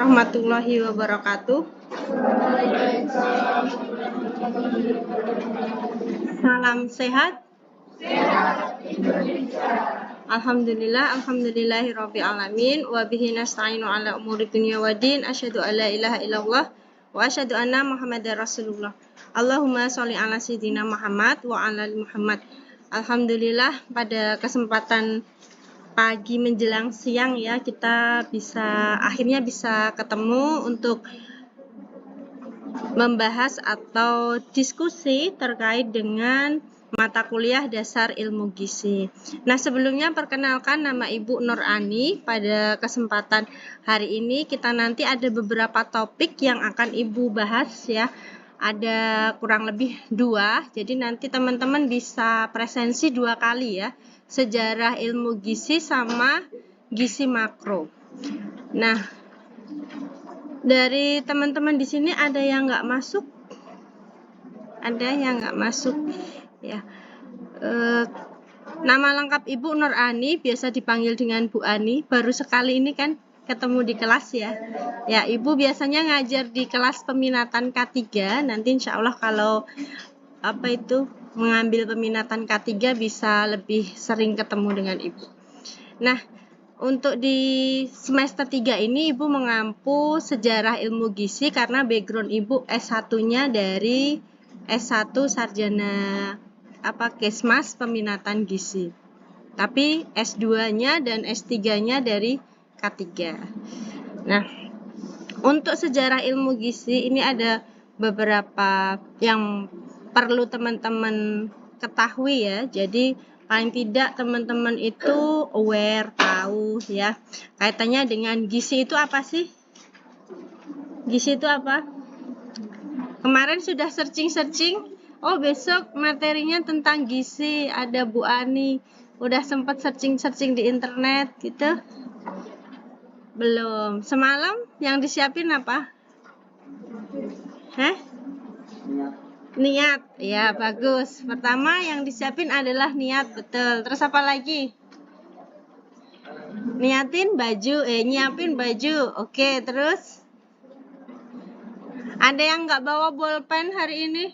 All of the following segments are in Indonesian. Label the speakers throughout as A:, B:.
A: warahmatullahi wabarakatuh. Salam sehat. Alhamdulillahirabbil alamin wa bihi nasta'inu ala umuri dunya waddin. Asyhadu an la ilaha illallah wa asyhadu anna Muhammadar Rasulullah. Allahumma sholli ala sayyidina Muhammad wa ala ali Muhammad. Alhamdulillah pada kesempatan pagi menjelang siang ya, kita akhirnya bisa ketemu untuk membahas atau diskusi terkait dengan mata kuliah dasar ilmu gizi. Nah, sebelumnya perkenalkan, nama Ibu Nur Ani. Pada kesempatan hari ini kita nanti ada beberapa topik yang akan Ibu bahas ya. Ada kurang lebih 2, jadi nanti teman-teman bisa presensi 2 kali ya. Sejarah ilmu gizi sama gizi makro. Nah, dari teman-teman di sini ada yang nggak masuk? Ada yang nggak masuk ya. Nama lengkap Ibu Nur Ani, biasa dipanggil dengan Bu Ani. Baru sekali ini kan ketemu di kelas ya. Ya, Ibu biasanya ngajar di kelas peminatan K3. Nanti insya Allah kalau mengambil peminatan K3 bisa lebih sering ketemu dengan Ibu. Nah, untuk di semester 3 ini Ibu mengampu sejarah ilmu gizi karena background Ibu S1-nya dari S1 Sarjana Kesmas Peminatan Gizi. Tapi S2-nya dan S3-nya dari K3. Nah, untuk sejarah ilmu gizi ini ada beberapa yang perlu teman-teman ketahui ya. Jadi paling tidak teman-teman itu aware, tahu ya. Kaitannya dengan gizi itu apa sih? Gizi itu apa? Kemarin sudah searching. Oh, besok materinya tentang gizi, ada Bu Ani. Udah sempat searching di internet gitu? Belum. Semalam yang disiapin apa? Niat. Ya, bagus. Pertama yang disiapin adalah niat, betul. Terus apa lagi? Nyiapin baju. Oke, terus? Ada yang nggak bawa bolpen hari ini?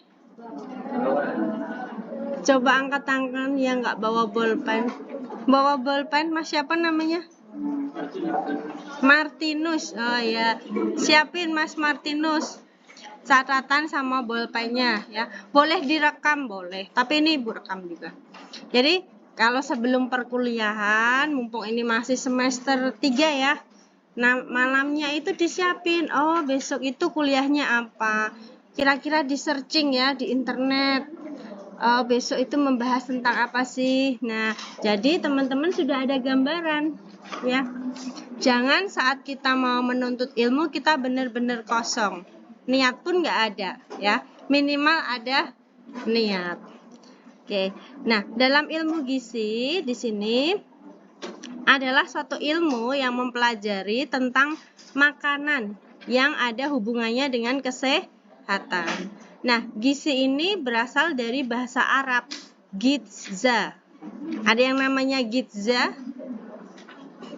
A: Coba angkat tangan yang nggak bawa bolpen. Bawa bolpen, Mas siapa namanya? Martinus. Oh ya, siapin Mas Martinus catatan sama bolpennya ya. Boleh direkam, boleh. Tapi ini Ibu rekam juga. Jadi kalau sebelum perkuliahan, mumpung ini masih semester 3 ya. Nah, malamnya itu disiapin. Oh, besok itu kuliahnya apa? Kira-kira di searching ya di internet. Besok itu membahas tentang apa sih? Nah, jadi teman-teman sudah ada gambaran ya. Jangan saat kita mau menuntut ilmu kita benar-benar kosong. Niat pun nggak ada ya. Minimal ada niat. Oke. Nah, dalam ilmu gizi di sini adalah suatu ilmu yang mempelajari tentang makanan yang ada hubungannya dengan kesehatan. Nah, gizi ini berasal dari bahasa Arab, gizza. Ada yang namanya gizza?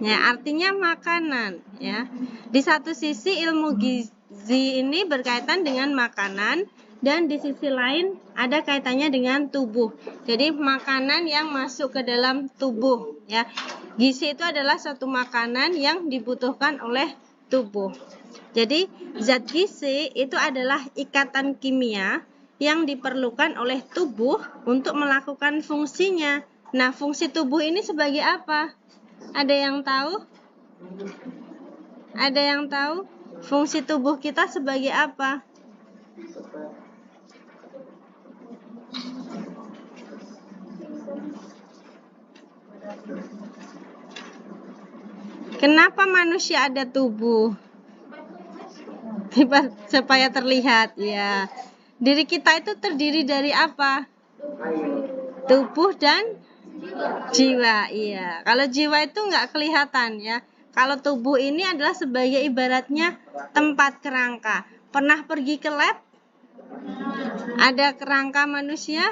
A: Ya, artinya makanan ya. Di satu sisi ilmu gizi ini berkaitan dengan makanan dan di sisi lain ada kaitannya dengan tubuh. Jadi makanan yang masuk ke dalam tubuh ya. Gizi itu adalah suatu makanan yang dibutuhkan oleh tubuh. Jadi zat gizi itu adalah ikatan kimia yang diperlukan oleh tubuh untuk melakukan fungsinya. Nah, fungsi tubuh ini sebagai apa? Ada yang tahu? Ada yang tahu? Fungsi tubuh kita sebagai apa? Kenapa manusia ada tubuh? Supaya terlihat ya. Diri kita itu terdiri dari apa? Tubuh dan jiwa. Iya. Kalau jiwa itu nggak kelihatan ya. Kalau tubuh ini adalah sebagai ibaratnya tempat kerangka. Pernah pergi ke lab? Ada kerangka manusia?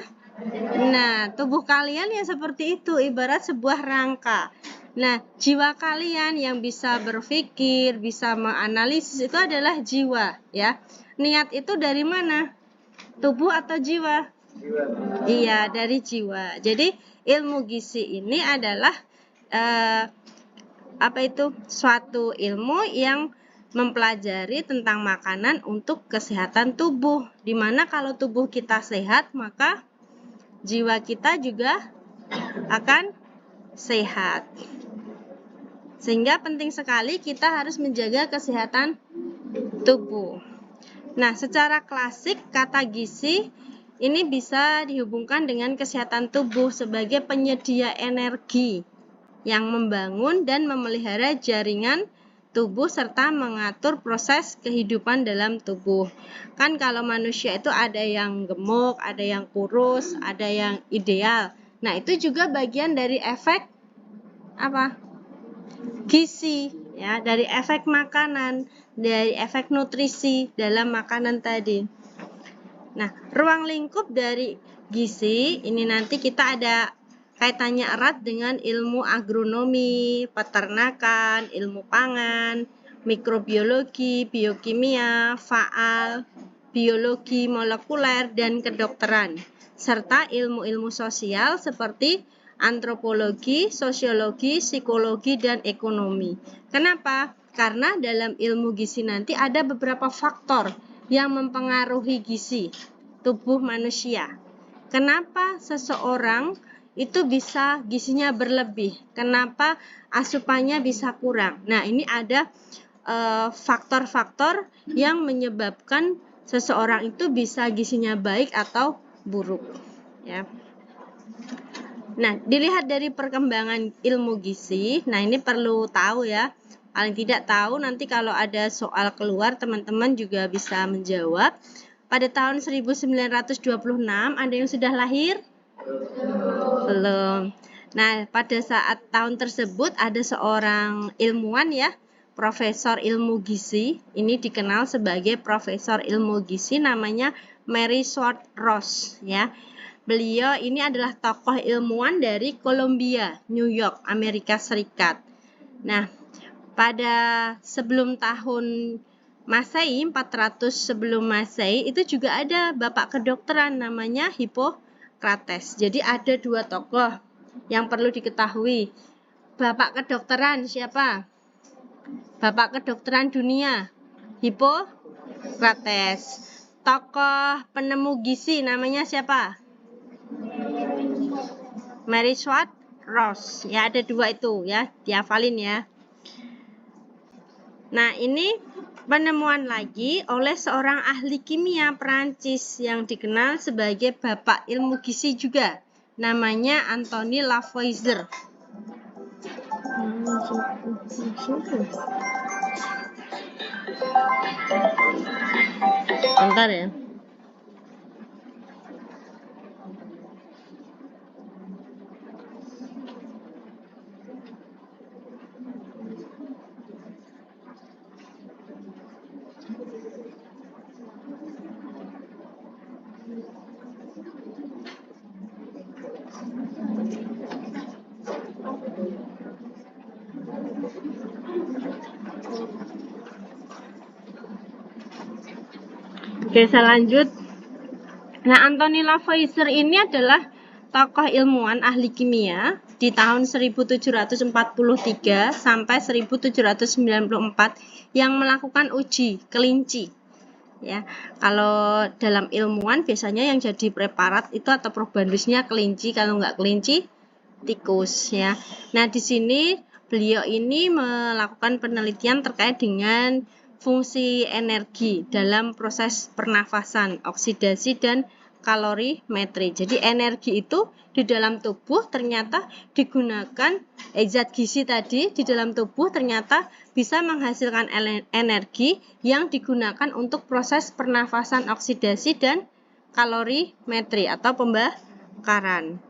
A: Nah, tubuh kalian ya seperti itu, ibarat sebuah rangka. Nah, jiwa kalian yang bisa berpikir, bisa menganalisis itu adalah jiwa, ya. Niat itu dari mana? Tubuh atau jiwa?
B: Jiwa.
A: Iya, dari jiwa. Jadi, ilmu gizi ini adalah suatu ilmu yang mempelajari tentang makanan untuk kesehatan tubuh. Dimana kalau tubuh kita sehat, maka jiwa kita juga akan sehat. Sehingga penting sekali kita harus menjaga kesehatan tubuh. Nah, secara klasik kata gizi ini bisa dihubungkan dengan kesehatan tubuh sebagai penyedia energi yang membangun dan memelihara jaringan tubuh serta mengatur proses kehidupan dalam tubuh. Kan kalau manusia itu ada yang gemuk, ada yang kurus, ada yang ideal. Nah, itu juga bagian dari efek apa? Gizi, ya, dari efek makanan, dari efek nutrisi dalam makanan tadi. Nah, ruang lingkup dari gizi ini nanti kita ada kaitannya erat dengan ilmu agronomi, peternakan, ilmu pangan, mikrobiologi, biokimia, faal, biologi molekuler, dan kedokteran, serta ilmu-ilmu sosial seperti antropologi, sosiologi, psikologi, dan ekonomi. Kenapa? Karena dalam ilmu gizi nanti ada beberapa faktor yang mempengaruhi gizi tubuh manusia. Kenapa seseorang itu bisa gizinya berlebih? Kenapa asupannya bisa kurang? Nah, ini ada faktor-faktor yang menyebabkan seseorang itu bisa gizinya baik atau buruk, ya. Nah, dilihat dari perkembangan ilmu gizi, nah ini perlu tahu ya. Paling tidak tahu nanti kalau ada soal keluar teman-teman juga bisa menjawab. Pada tahun 1926 ada yang sudah lahir? Belum. Nah, pada saat tahun tersebut ada seorang ilmuwan ya, profesor ilmu gizi. Ini dikenal sebagai profesor ilmu gizi, namanya Mary Schwartz-Ross ya. Beliau ini adalah tokoh ilmuwan dari Columbia, New York, Amerika Serikat. Nah, pada sebelum tahun Masehi, 400 sebelum Masehi, itu juga ada bapak kedokteran namanya Hippocrates. Jadi ada dua tokoh yang perlu diketahui. Bapak kedokteran siapa? Bapak kedokteran dunia, Hippocrates. Tokoh penemu gizi namanya siapa? Mary Schwartz-Ross. Ya, ada dua itu ya, dihafalin ya. Nah, ini penemuan lagi oleh seorang ahli kimia Perancis yang dikenal sebagai bapak ilmu gizi juga. Namanya Anthony Lavoisier. Bentar ya. Oke, saya lanjut. Nah, Anthony Lavoisier ini adalah tokoh ilmuwan ahli kimia di tahun 1743 sampai 1794 yang melakukan uji kelinci. Ya, kalau dalam ilmuwan biasanya yang jadi preparat itu atau probandusnya kelinci, kalau nggak kelinci tikus ya. Nah, di sini beliau ini melakukan penelitian terkait dengan fungsi energi dalam proses pernafasan, oksidasi, dan kalorimetri. Jadi energi itu di dalam tubuh ternyata digunakan, zat gizi tadi di dalam tubuh ternyata bisa menghasilkan energi yang digunakan untuk proses pernafasan, oksidasi, dan kalorimetri atau pembakaran.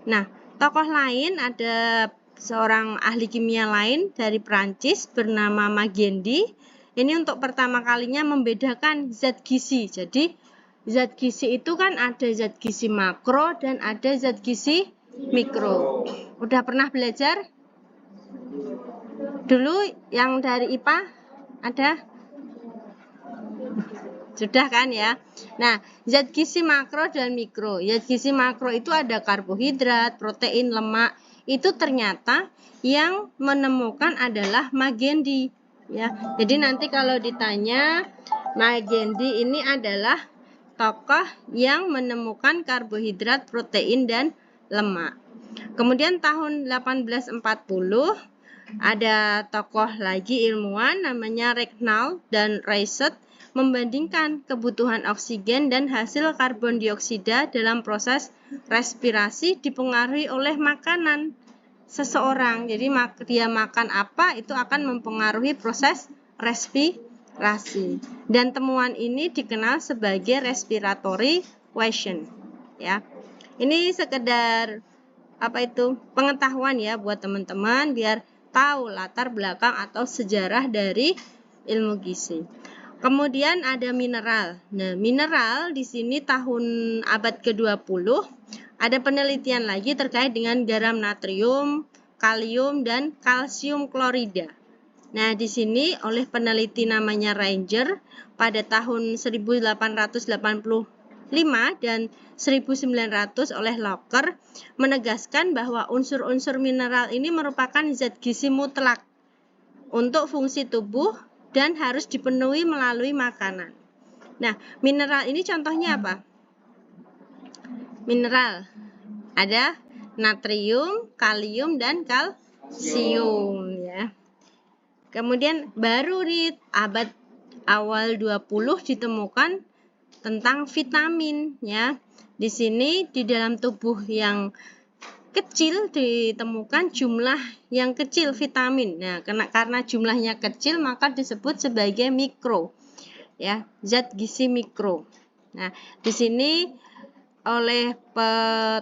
A: Nah, tokoh lain ada seorang ahli kimia lain dari Prancis bernama Magendie. Ini untuk pertama kalinya membedakan zat gizi. Jadi zat gizi itu kan ada zat gizi makro dan ada zat gizi mikro. Udah pernah belajar? Dulu yang dari IPA ada? Sudah kan ya. Nah, zat gizi makro dan mikro. Zat gizi makro itu ada karbohidrat, protein, lemak. Itu ternyata yang menemukan adalah Magendie ya. Jadi nanti kalau ditanya, Magendie ini adalah tokoh yang menemukan karbohidrat, protein dan lemak. Kemudian tahun 1840 ada tokoh lagi ilmuwan namanya Regnald dan Rayset membandingkan kebutuhan oksigen dan hasil karbon dioksida dalam proses respirasi dipengaruhi oleh makanan seseorang. Jadi dia makan apa itu akan mempengaruhi proses respirasi. Dan temuan ini dikenal sebagai respiratory question ya. Ini sekedar pengetahuan ya buat teman-teman biar tahu latar belakang atau sejarah dari ilmu gizi. Kemudian ada mineral. Nah, mineral di sini tahun abad ke-20 ada penelitian lagi terkait dengan garam natrium, kalium dan kalsium klorida. Nah, di sini oleh peneliti namanya Ranger pada tahun 1885 dan 1900 oleh Locker menegaskan bahwa unsur-unsur mineral ini merupakan zat gizi mutlak untuk fungsi tubuh dan harus dipenuhi melalui makanan. Nah, mineral ini contohnya apa? Mineral ada natrium, kalium dan kalsium ya. Kemudian baru di abad awal 20 ditemukan tentang vitamin ya. Di sini di dalam tubuh yang kecil ditemukan jumlah yang kecil vitamin. Nah, karena jumlahnya kecil maka disebut sebagai mikro. Ya, zat gizi mikro. Nah, di sini oleh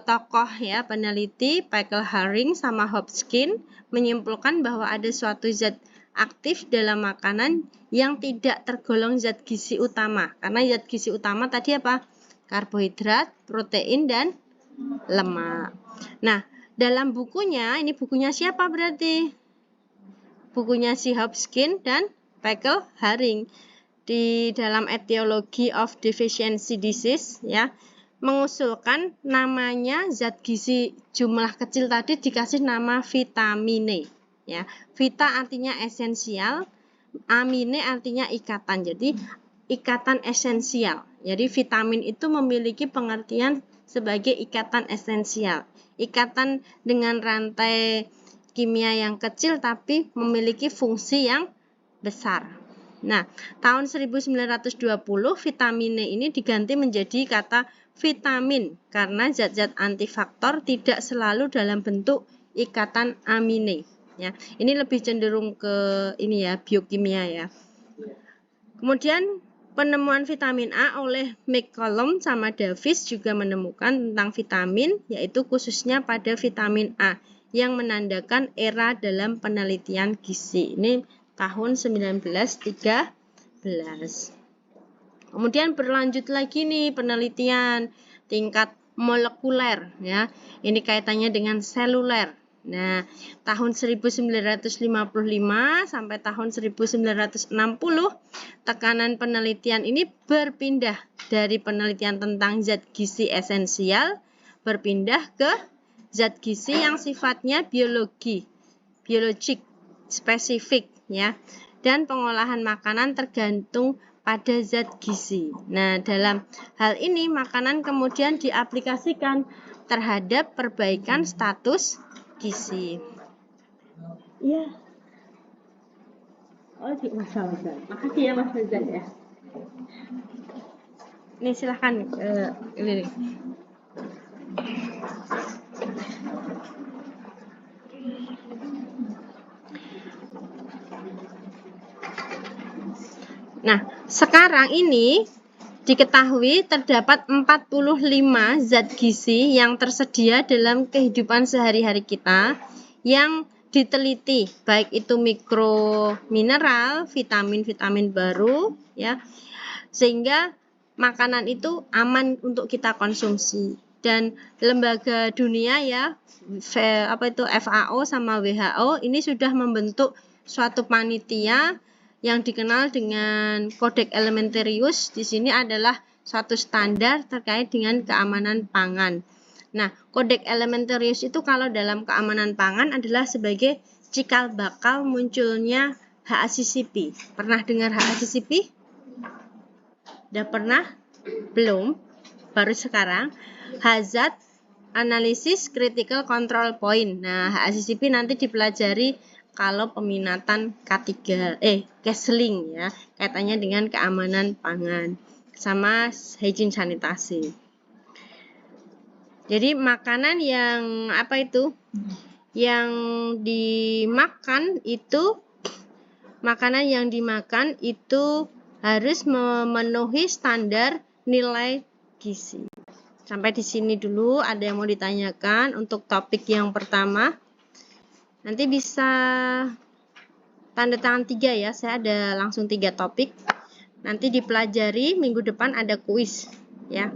A: tokoh ya peneliti Michael Haring sama Hopkins menyimpulkan bahwa ada suatu zat aktif dalam makanan yang tidak tergolong zat gizi utama. Karena zat gizi utama tadi apa? Karbohidrat, protein dan lemak. Nah, dalam bukunya, ini bukunya siapa berarti? Bukunya si Hopkins dan Michael Haring. Di dalam Etiology of Deficiency Disease ya, mengusulkan namanya zat gizi jumlah kecil tadi dikasih nama vitamine ya. Vita artinya esensial, amine artinya ikatan. Jadi ikatan esensial. Jadi vitamin itu memiliki pengertian sebagai ikatan esensial. Ikatan dengan rantai kimia yang kecil tapi memiliki fungsi yang besar. Nah, tahun 1920 vitamine ini diganti menjadi kata vitamin karena zat-zat antifaktor tidak selalu dalam bentuk ikatan amine ya. Ini lebih cenderung ke ini ya, biokimia ya. Kemudian penemuan vitamin A oleh McCollum sama Davis juga menemukan tentang vitamin, yaitu khususnya pada vitamin A yang menandakan era dalam penelitian gizi. Ini tahun 1913. Kemudian berlanjut lagi nih penelitian tingkat molekuler ya. Ini kaitannya dengan seluler. Nah, tahun 1955 sampai tahun 1960 tekanan penelitian ini berpindah dari penelitian tentang zat gizi esensial berpindah ke zat gizi yang sifatnya biologik spesifik ya. Dan pengolahan makanan tergantung pada zat gizi. Nah, dalam hal ini makanan kemudian diaplikasikan terhadap perbaikan status gizi. Iya. Oh, Mas Fauzan. Makasih ya Mas Fauzan ya. Nih silahkan ini. Nah, sekarang ini diketahui terdapat 45 zat gizi yang tersedia dalam kehidupan sehari-hari kita yang diteliti, baik itu mikromineral, vitamin-vitamin baru ya, sehingga makanan itu aman untuk kita konsumsi dan lembaga dunia ya, FAO sama WHO ini sudah membentuk suatu panitia yang dikenal dengan Codex Alimentarius. Di sini adalah suatu standar terkait dengan keamanan pangan. Nah, Codex Alimentarius itu kalau dalam keamanan pangan adalah sebagai cikal bakal munculnya HACCP. Pernah dengar HACCP? Udah pernah? Belum? Baru sekarang. Hazard Analysis Critical Control Point. Nah, HACCP nanti dipelajari kalau peminatan K3, Kesling ya, kaitannya dengan keamanan pangan sama hygiene sanitasi. Jadi makanan yang yang dimakan itu harus memenuhi standar nilai gizi. Sampai di sini dulu. Ada yang mau ditanyakan untuk topik yang pertama? Nanti bisa tanda tangan 3 ya. Saya ada langsung 3 topik. Nanti dipelajari, minggu depan ada kuis ya.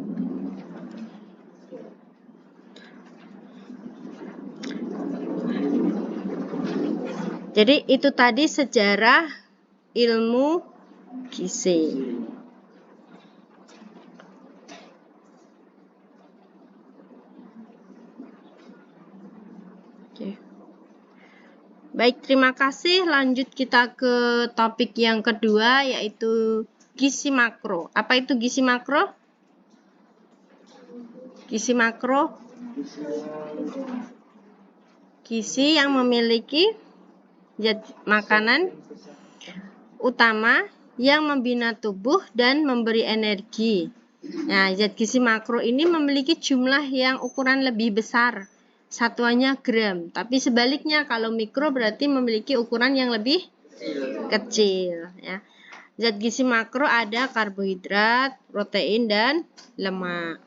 A: Jadi itu tadi sejarah ilmu gizi. Oke. Baik, terima kasih. Lanjut kita ke topik yang kedua, yaitu gizi makro. Apa itu gizi makro? Gizi makro, gizi yang memiliki zat makanan utama yang membina tubuh dan memberi energi. Nah, zat gizi makro ini memiliki jumlah yang ukuran lebih besar. Satuannya gram, tapi sebaliknya kalau mikro berarti memiliki ukuran yang lebih kecil ya. Zat gizi makro ada karbohidrat, protein dan lemak.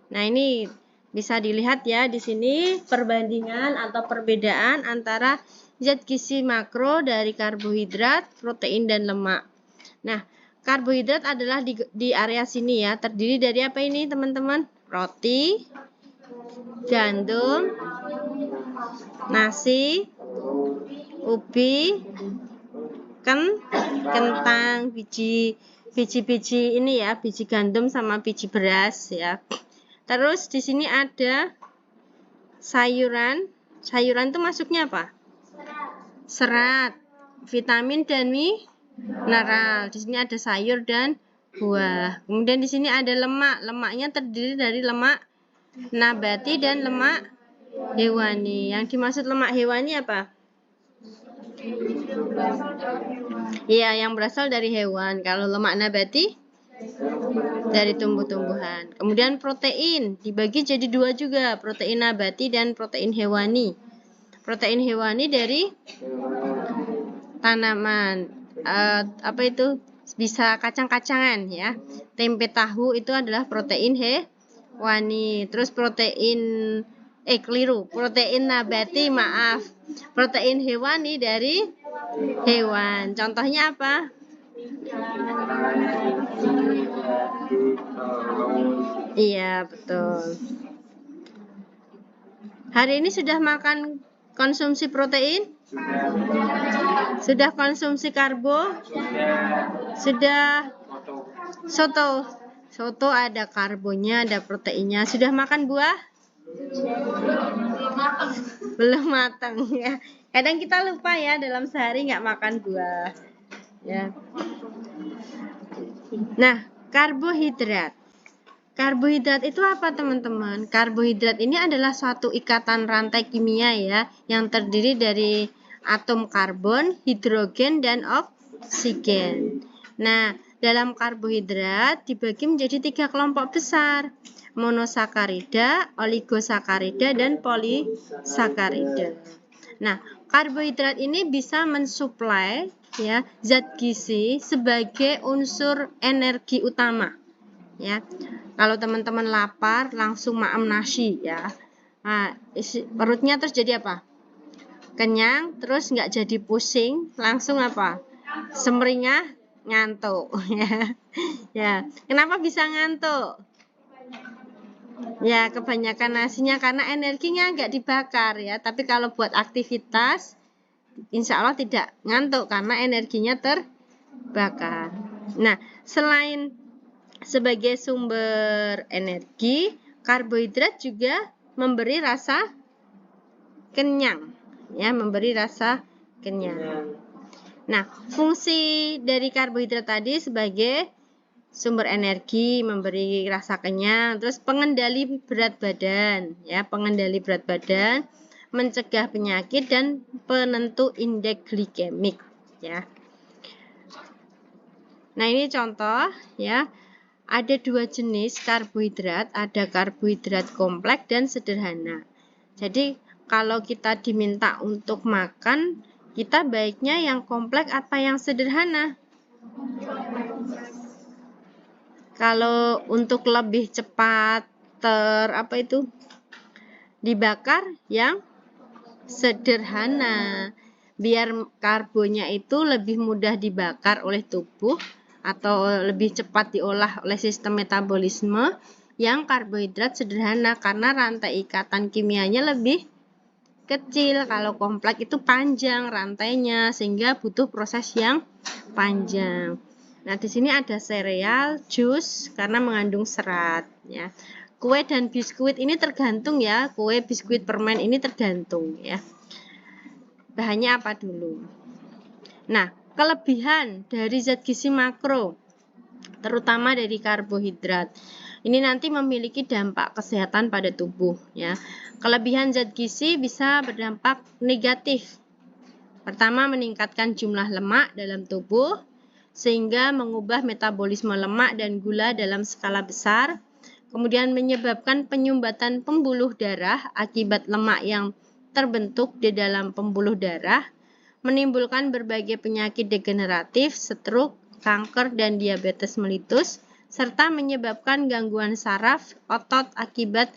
A: Nah, ini bisa dilihat ya di sini perbandingan atau perbedaan antara zat gizi makro dari karbohidrat, protein dan lemak. Nah, karbohidrat adalah di area sini ya, terdiri dari apa ini teman-teman? Roti, gandum, nasi, ubi, kentang, biji-biji ini ya, biji gandum sama biji beras ya. Terus di sini ada sayuran. Sayuran itu masuknya apa? Serat, vitamin dan mineral. Di sini ada sayur dan buah. Kemudian di sini ada lemak. Lemaknya terdiri dari lemak nabati dan lemak hewani. Yang dimaksud lemak hewani apa? Iya, yang berasal dari hewan. Kalau lemak nabati dari tumbuh-tumbuhan. Kemudian protein dibagi jadi 2 juga, protein nabati dan protein hewani. Protein hewani dari tanaman. Bisa kacang-kacangan ya. Tempe tahu itu adalah protein hewani. Terus protein nabati, protein hewani dari hewan. Contohnya apa? Iya, betul. Hari ini sudah makan konsumsi protein? Sudah konsumsi karbo? Sudah soto? Soto ada karbonya, ada proteinnya. Sudah makan buah? Belum matang ya. Kadang kita lupa ya, dalam sehari nggak makan buah ya. Nah, karbohidrat. Karbohidrat itu apa teman-teman? Karbohidrat ini adalah suatu ikatan rantai kimia ya, yang terdiri dari atom karbon, hidrogen, dan oksigen. Nah, dalam karbohidrat dibagi menjadi 3 kelompok besar. Monosakarida, oligosakarida, dan polisakarida. Nah, karbohidrat ini bisa mensuplai ya zat gizi sebagai unsur energi utama. Ya, kalau teman-teman lapar langsung makan nasi ya. Nah, perutnya terus jadi apa? Kenyang, terus nggak jadi pusing, langsung apa? Semringah, ngantuk ya. Ya, kenapa bisa ngantuk? Ya, kebanyakan nasinya karena energinya nggak dibakar ya. Tapi kalau buat aktivitas, insya Allah tidak ngantuk karena energinya terbakar. Nah, selain sebagai sumber energi, karbohidrat juga memberi rasa kenyang, ya, memberi rasa kenyang. Nah, fungsi dari karbohidrat tadi sebagai sumber energi, memberi rasa kenyang, terus pengendali berat badan, ya, pengendali berat badan, mencegah penyakit dan penentu indeks glikemik, ya. Nah, ini contoh, ya. Ada dua jenis karbohidrat, ada karbohidrat kompleks dan sederhana. Jadi, kalau kita diminta untuk makan, kita baiknya yang kompleks apa yang sederhana? Kalau untuk lebih cepat dibakar yang sederhana, biar karbonya itu lebih mudah dibakar oleh tubuh atau lebih cepat diolah oleh sistem metabolisme. Yang karbohidrat sederhana karena rantai ikatan kimianya lebih kecil. Kalau kompleks itu panjang rantainya sehingga butuh proses yang panjang. Nah, di sini ada sereal, jus karena mengandung serat, ya. Kue dan biskuit ini tergantung, ya. Kue, biskuit, permen ini tergantung, ya. Bahannya apa dulu? Nah, kelebihan dari zat gizi makro, terutama dari karbohidrat, ini nanti memiliki dampak kesehatan pada tubuh, ya. Kelebihan zat gizi bisa berdampak negatif. Pertama, meningkatkan jumlah lemak dalam tubuh sehingga mengubah metabolisme lemak dan gula dalam skala besar. Kemudian menyebabkan penyumbatan pembuluh darah akibat lemak yang terbentuk di dalam pembuluh darah, menimbulkan berbagai penyakit degeneratif, stroke, kanker, dan diabetes melitus, serta menyebabkan gangguan saraf otot akibat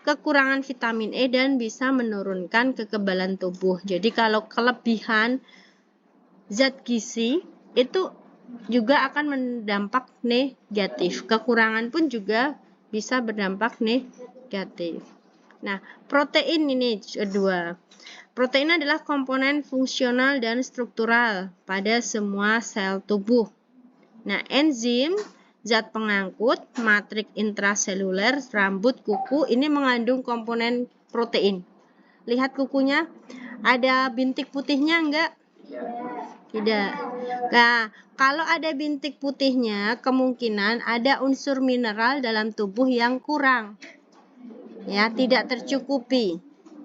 A: kekurangan vitamin E dan bisa menurunkan kekebalan tubuh. Jadi kalau kelebihan zat gizi itu juga akan berdampak negatif. Kekurangan pun juga bisa berdampak negatif. Nah, protein ini kedua. Protein adalah komponen fungsional dan struktural pada semua sel tubuh. Nah, enzim, zat pengangkut, matrik intraseluler, rambut, kuku ini mengandung komponen protein. Lihat kukunya, ada bintik putihnya enggak? Tidak. Nah, kalau ada bintik putihnya, kemungkinan ada unsur mineral dalam tubuh yang kurang. Ya, tidak tercukupi.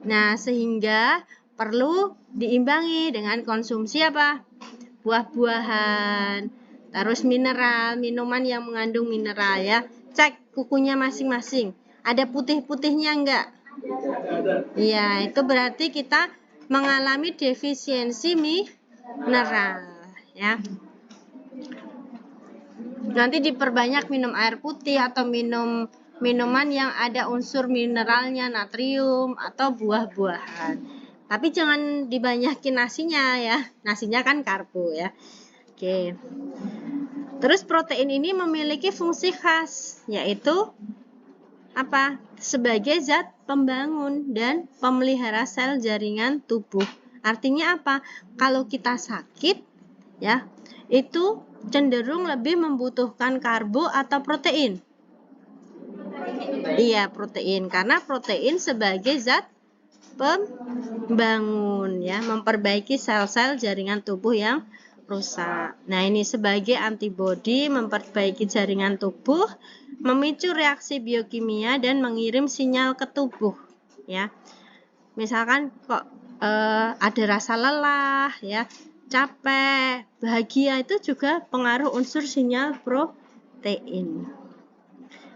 A: Nah, sehingga perlu diimbangi dengan konsumsi apa? Buah-buahan, terus mineral, minuman yang mengandung mineral, ya. Cek kukunya masing-masing. Ada putih-putihnya enggak? Iya, itu berarti kita mengalami defisiensi mineral, ya. Nanti diperbanyak minum air putih atau minuman yang ada unsur mineralnya, natrium atau buah-buahan. Tapi jangan dibanyakin nasinya, ya. Nasinya kan karbo, ya. Oke. Terus protein ini memiliki fungsi khas, yaitu apa? Sebagai zat pembangun dan pemelihara sel jaringan tubuh. Artinya apa? Kalau kita sakit, ya, itu cenderung lebih membutuhkan karbo atau protein? Iya, protein. Karena protein sebagai zat pembangun, ya, memperbaiki sel-sel jaringan tubuh yang rusak. Nah, ini sebagai antibodi memperbaiki jaringan tubuh, memicu reaksi biokimia dan mengirim sinyal ke tubuh, ya. Misalkan kok ada rasa lelah, ya, capek, bahagia, itu juga pengaruh unsur sinyal protein.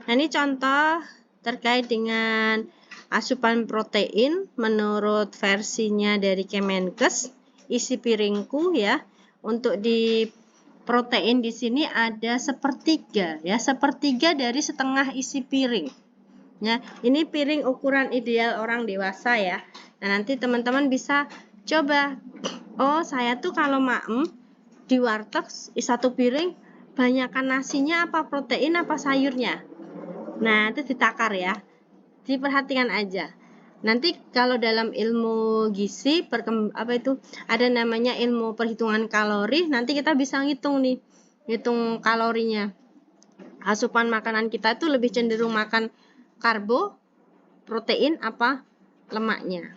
A: Nah, ini contoh terkait dengan asupan protein menurut versinya dari Kemenkes, isi piringku, ya. Untuk di protein di sini ada sepertiga, ya, sepertiga dari setengah isi piring. Ya, ini piring ukuran ideal orang dewasa, ya. Nah, nanti teman-teman bisa coba. Oh, saya tuh kalau maem di warteg satu piring, banyakkan nasinya apa protein apa sayurnya? Nah, itu ditakar ya. Diperhatikan aja. Nanti kalau dalam ilmu gizi ada namanya ilmu perhitungan kalori, nanti kita bisa ngitung nih, hitung kalorinya. Asupan makanan kita itu lebih cenderung makan karbo, protein apa lemaknya.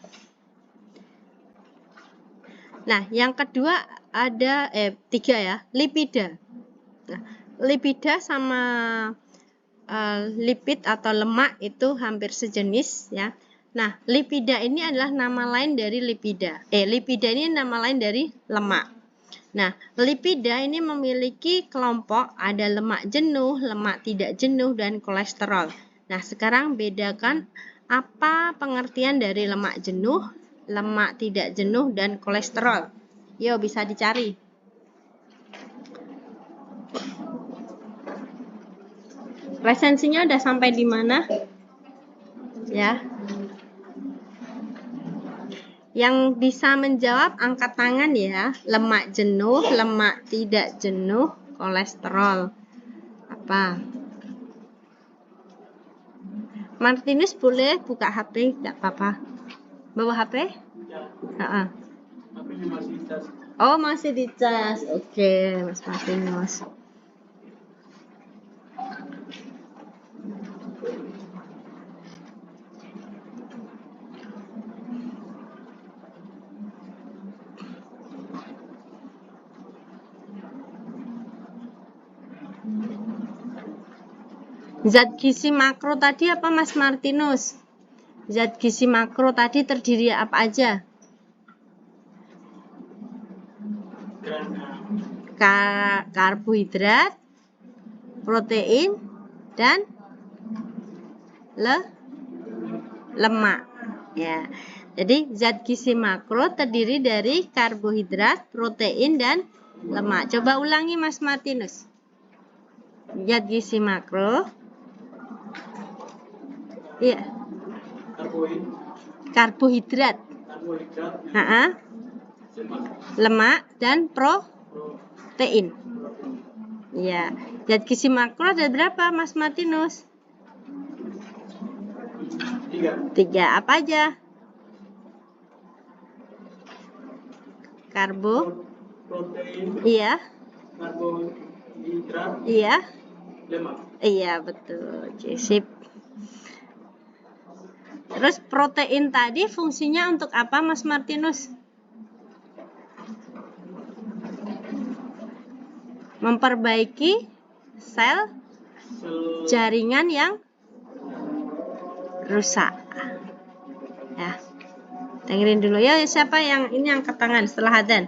A: Nah, yang kedua ada 3 ya, lipida. Nah, lipida sama lipid atau lemak itu hampir sejenis ya. Nah, lipida ini adalah nama lain dari lipida. Lipida ini nama lain dari lemak. Nah, lipida ini memiliki kelompok ada lemak jenuh, lemak tidak jenuh, dan kolesterol. Nah, sekarang bedakan apa pengertian dari lemak jenuh, lemak tidak jenuh, dan kolesterol. Yo, bisa dicari. Resensinya udah sampai di mana? Ya. Yang bisa menjawab angkat tangan ya. Lemak jenuh, lemak tidak jenuh, kolesterol. Apa? Martinus boleh buka HP, enggak apa-apa. Bawa HP? Ya. Oh, masih dicas. Oke, Mas Martinus. Zat gizi makro tadi apa Mas Martinus? Zat gizi makro tadi terdiri apa aja? Karbohidrat, protein, dan lemak. Ya. Jadi zat gizi makro terdiri dari karbohidrat, protein, dan lemak. Coba ulangi Mas Martinus. Zat gizi makro. Iya. Karbohidrat. Lemak dan protein. Ya. Zat gizi makro ada berapa Mas Martinus? 3. Apa aja? Protein. Iya. Karbohidrat. Iya. Lemak. Iya, betul. Oke, sip. Terus protein tadi fungsinya untuk apa Mas Martinus? Memperbaiki sel jaringan yang rusak. Ya. Dengerin dulu ya, siapa yang ini angkat tangan setelah adzan?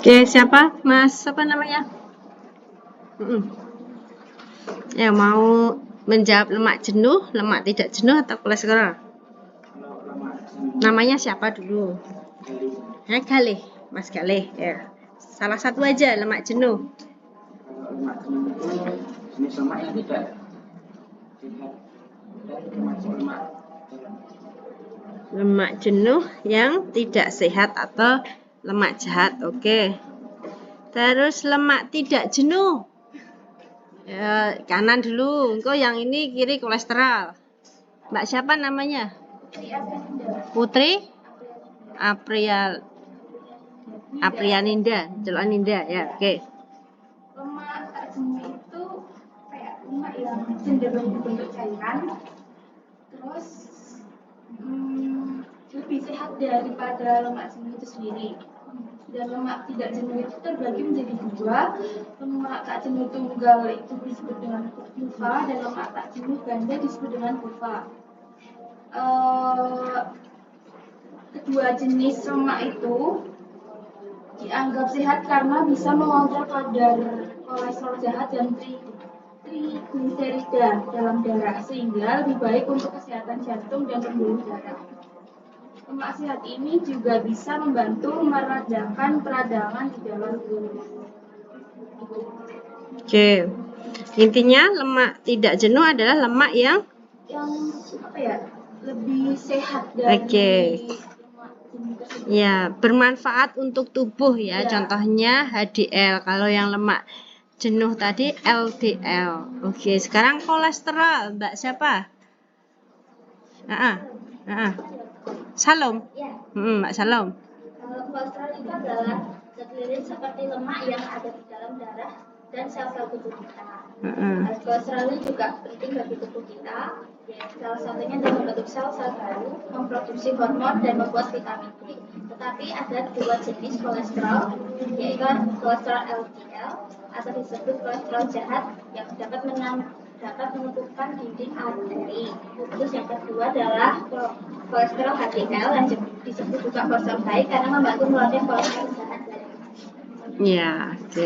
A: Oke, siapa? Mas, apa namanya? Yang mau menjawab lemak jenuh, lemak tidak jenuh, atau kolesterol? Namanya siapa dulu? Galih, Mas Galih. Ya. Salah satu aja, lemak jenuh.
B: Lemak jenuh itu jenis lemak yang tidak
A: lemak jenuh yang tidak sehat atau lemak jahat. Oke. Terus lemak tidak jenuh. Ya, kanan dulu. Engkau yang ini kiri kolesterol. Mbak siapa namanya? Putri Aprianinda, Ninda ya. Oke.
C: Lemak tak jenuh itu kayak lemak yang cenderung berbentuk cairan, terus lebih sehat daripada lemak jenuh itu sendiri. Dan lemak tidak jenuh itu terbagi menjadi dua. Lemak tak jenuh tunggal itu disebut dengan PUFA dan lemak tak jenuh ganda disebut dengan PUFA. Kedua jenis lemak itu dianggap sehat karena bisa mengontrol kadar kolesterol jahat dan trigliserida dalam darah, sehingga lebih baik untuk kesehatan jantung dan pembuluh darah. Lemak sehat ini juga bisa membantu meredakan peradangan di dalam tubuh.
A: Oke. Intinya lemak tidak jenuh adalah lemak yang
C: lebih sehat dari lemak jenuh tersebut.
A: Ya, bermanfaat untuk tubuh ya. Contohnya HDL. Kalau yang lemak jenuh tadi LDL. Oke, sekarang kolesterol. Mbak siapa? Salom. Mbak Salom.
D: Kolesterol itu adalah zat lilin seperti lemak yang ada di dalam darah dan sel-sel tubuh kita. Kolesterol ini juga penting bagi tubuh kita, yaitu salah satunya dalam membentuk sel-sel baru, memproduksi hormon dan membuat vitamin D. Tetapi ada dua jenis kolesterol, yaitu kolesterol LDL atau disebut kolesterol jahat yang dapat menumbuhkan dinding arteri. Terus yang kedua adalah kolesterol HDL yang disebut juga kolesterol baik karena membantu mengeluarkan kolesterol jahat dari.
A: Ya, oke.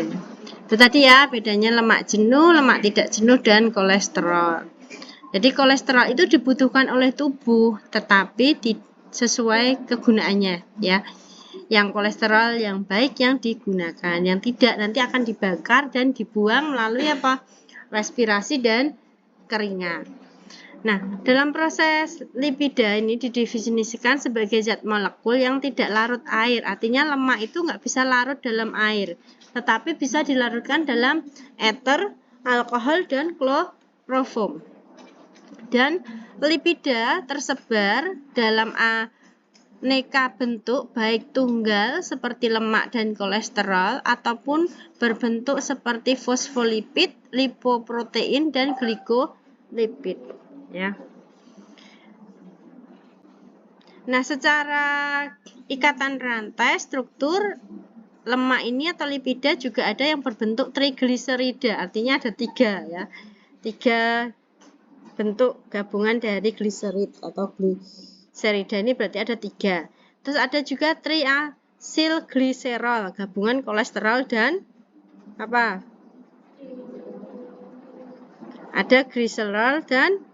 A: Itu tadi ya bedanya lemak jenuh, lemak tidak jenuh, dan kolesterol. Jadi kolesterol itu dibutuhkan oleh tubuh, tetapi sesuai kegunaannya ya. Yang kolesterol yang baik yang digunakan, yang tidak nanti akan dibakar dan dibuang melalui apa? Respirasi dan keringat. Nah, dalam proses lipida ini didefinisikan sebagai zat molekul yang tidak larut air. Artinya lemak itu nggak bisa larut dalam air, tetapi bisa dilarutkan dalam ether, alkohol, dan kloroform. Dan lipida tersebar dalam beraneka bentuk baik tunggal seperti lemak dan kolesterol ataupun berbentuk seperti fosfolipid, lipoprotein dan glikolipid ya. Nah, secara ikatan rantai struktur lemak ini atau lipida juga ada yang berbentuk trigliserida, artinya ada 3 ya. 3 bentuk gabungan dari gliserid atau gliserida ini berarti ada 3. Terus ada juga triacylglycerol, gabungan kolesterol dan apa? Ada gliserol dan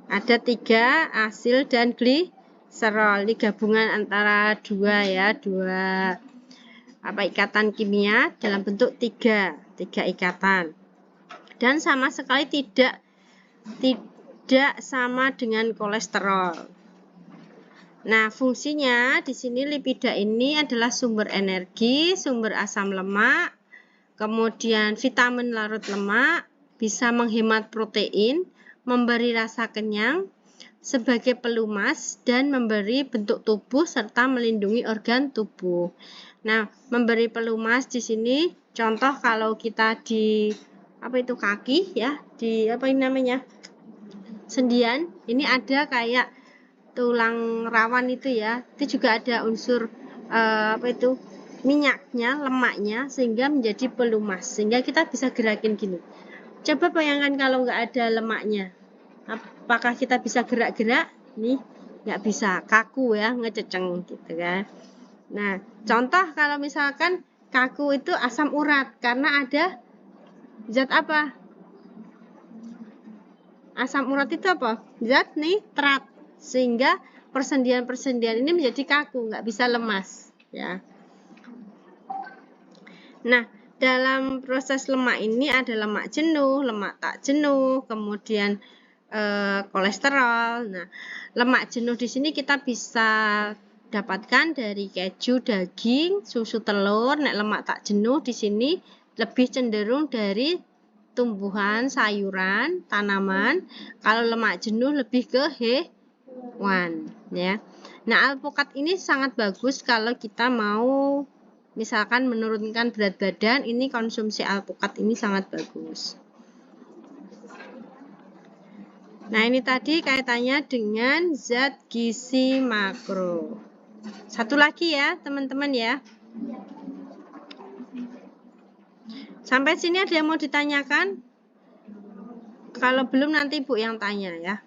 A: ada 3 asil dan gliserol. Ini gabungan antara 2 ya, 2 ikatan kimia dalam bentuk 3 ikatan. Dan sama sekali tidak sama dengan kolesterol. Nah, fungsinya di sini lipida ini adalah sumber energi, sumber asam lemak, kemudian vitamin larut lemak, bisa menghemat protein, memberi rasa kenyang, sebagai pelumas dan memberi bentuk tubuh serta melindungi organ tubuh. Nah, memberi pelumas di sini contoh kalau kita di kaki ya, di sendian, ini ada kayak tulang rawan itu ya, itu juga ada unsur minyaknya, lemaknya sehingga menjadi pelumas, sehingga kita bisa gerakin gini. Coba bayangkan kalau nggak ada lemaknya, apakah kita bisa gerak-gerak? Nih, nggak bisa, kaku ya, ngececeng gitu kan. Nah, contoh kalau misalkan kaku itu asam urat karena ada zat apa? Asam urat itu apa? Zat nitrat, sehingga persendian-persendian ini menjadi kaku, nggak bisa lemas ya. Nah, dalam proses lemak ini ada lemak jenuh, lemak tak jenuh, kemudian kolesterol. Nah, lemak jenuh di sini kita bisa dapatkan dari keju, daging, susu, telur. Nah, lemak tak jenuh di sini lebih cenderung dari tumbuhan, sayuran, tanaman. Kalau lemak jenuh lebih ke hewan ya. Nah, alpukat ini sangat bagus kalau kita mau misalkan menurunkan berat badan, ini konsumsi alpukat ini sangat bagus. Nah, ini tadi kaitannya dengan zat gizi makro. Satu lagi ya, teman-teman ya. Sampai sini ada yang mau ditanyakan? Kalau belum nanti Ibu yang tanya ya.